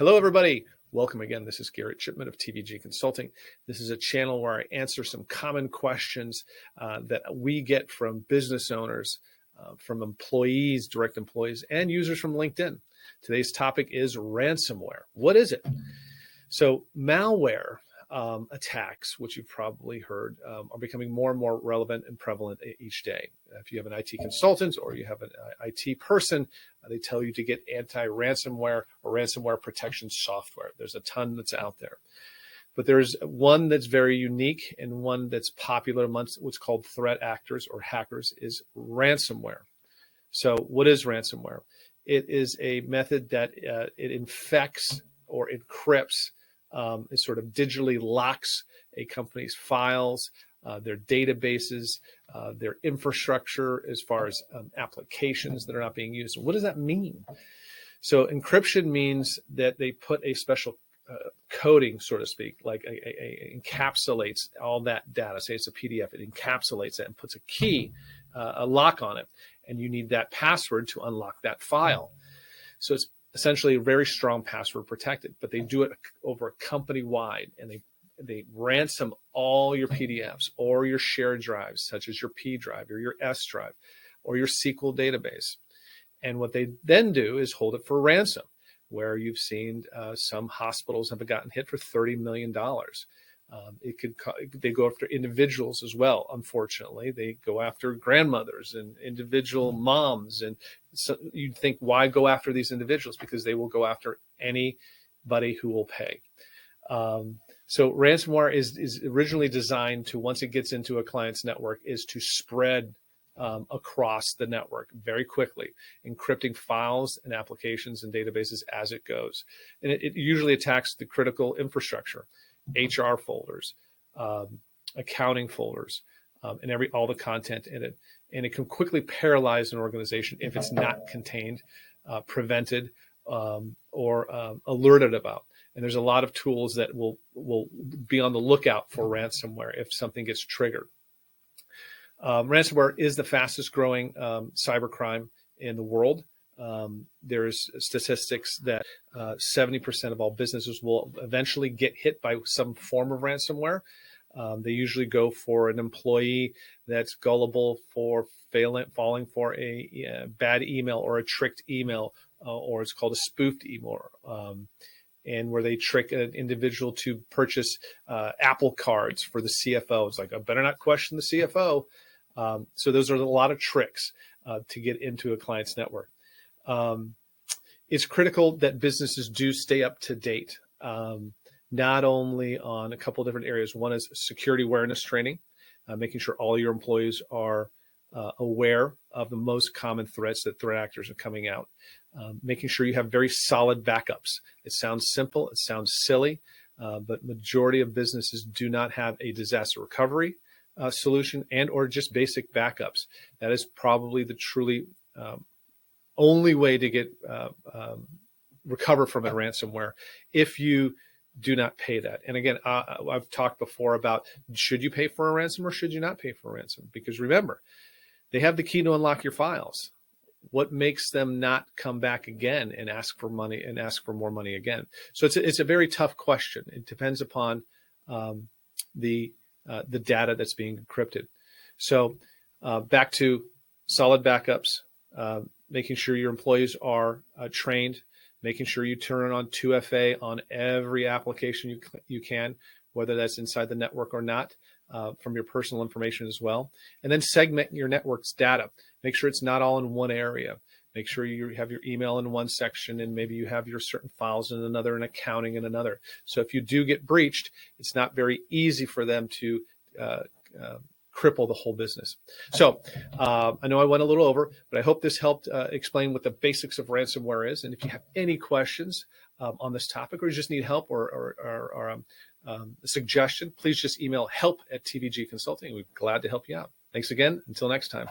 Hello, everybody. Welcome again. This is Garrett Shipman of TVG Consulting. This is a channel where I answer some common questions that we get from business owners, from employees, direct employees, and users from LinkedIn. Today's topic is ransomware. What is it? So malware attacks, which you've probably heard, are becoming more and more relevant and prevalent each day. If you have an IT consultant or you have an IT person, they tell you to get anti-ransomware or ransomware protection software. There's a ton that's out there. But there's one that's very unique and one that's popular amongst what's called threat actors or hackers is ransomware. So what is ransomware? It is a method that it infects or encrypts. It sort of digitally locks a company's files, their databases, their infrastructure as far as applications that are not being used. What does that mean? So encryption means that they put a special coding, so to speak, like encapsulates all that data. Say it's a PDF, it encapsulates it and puts a key, a lock on it, and you need that password to unlock that file. So it's essentially very strong password protected, but they do it over a company wide, and they ransom all your PDFs or your shared drives, such as your P drive or your S drive or your SQL database. And what they then do is hold it for ransom, where you've seen some hospitals have gotten hit for $30 million. They go after individuals as well. Unfortunately, they go after grandmothers and individual moms. And so you'd think, why go after these individuals? Because they will go after anybody who will pay. So ransomware is originally designed to, once it gets into a client's network, is to spread across the network very quickly, encrypting files and applications and databases as it goes. And it usually attacks the critical infrastructure. HR folders, accounting folders, and all the content in it. And it can quickly paralyze an organization if it's not contained, prevented, or alerted about. And there's a lot of tools that will be on the lookout for ransomware if something gets triggered. Ransomware is the fastest growing cybercrime in the world. There's statistics that 70% of all businesses will eventually get hit by some form of ransomware. They usually go for an employee that's gullible for falling for a bad email or a tricked email, or it's called a spoofed email, and where they trick an individual to purchase Apple cards for the CFO. It's like, I better not question the CFO. So those are a lot of tricks to get into a client's network. It's critical that businesses do stay up to date, not only on a couple of different areas. One is security awareness training, making sure all your employees are aware of the most common threats that threat actors are coming out, making sure you have very solid backups. It sounds simple, it sounds silly, but majority of businesses do not have a disaster recovery solution and or just basic backups. That is probably the truly only way to get recover from a ransomware if you do not pay that. And again, I've talked before about, should you pay for a ransom or should you not pay for a ransom? Because remember, they have the key to unlock your files. What makes them not come back again and ask for money and ask for more money again? So it's a very tough question. It depends upon the data that's being encrypted. So back to solid backups, making sure your employees are trained, making sure you turn on 2FA on every application you can, whether that's inside the network or not, from your personal information as well. And then segment your network's data. Make sure it's not all in one area. Make sure you have your email in one section and maybe you have your certain files in another and accounting in another. So if you do get breached, it's not very easy for them to cripple the whole business. So I know I went a little over, but I hope this helped explain what the basics of ransomware is. And if you have any questions on this topic, or you just need help or a suggestion, please just email help@TVG Consulting. We're glad to help you out. Thanks again. Until next time.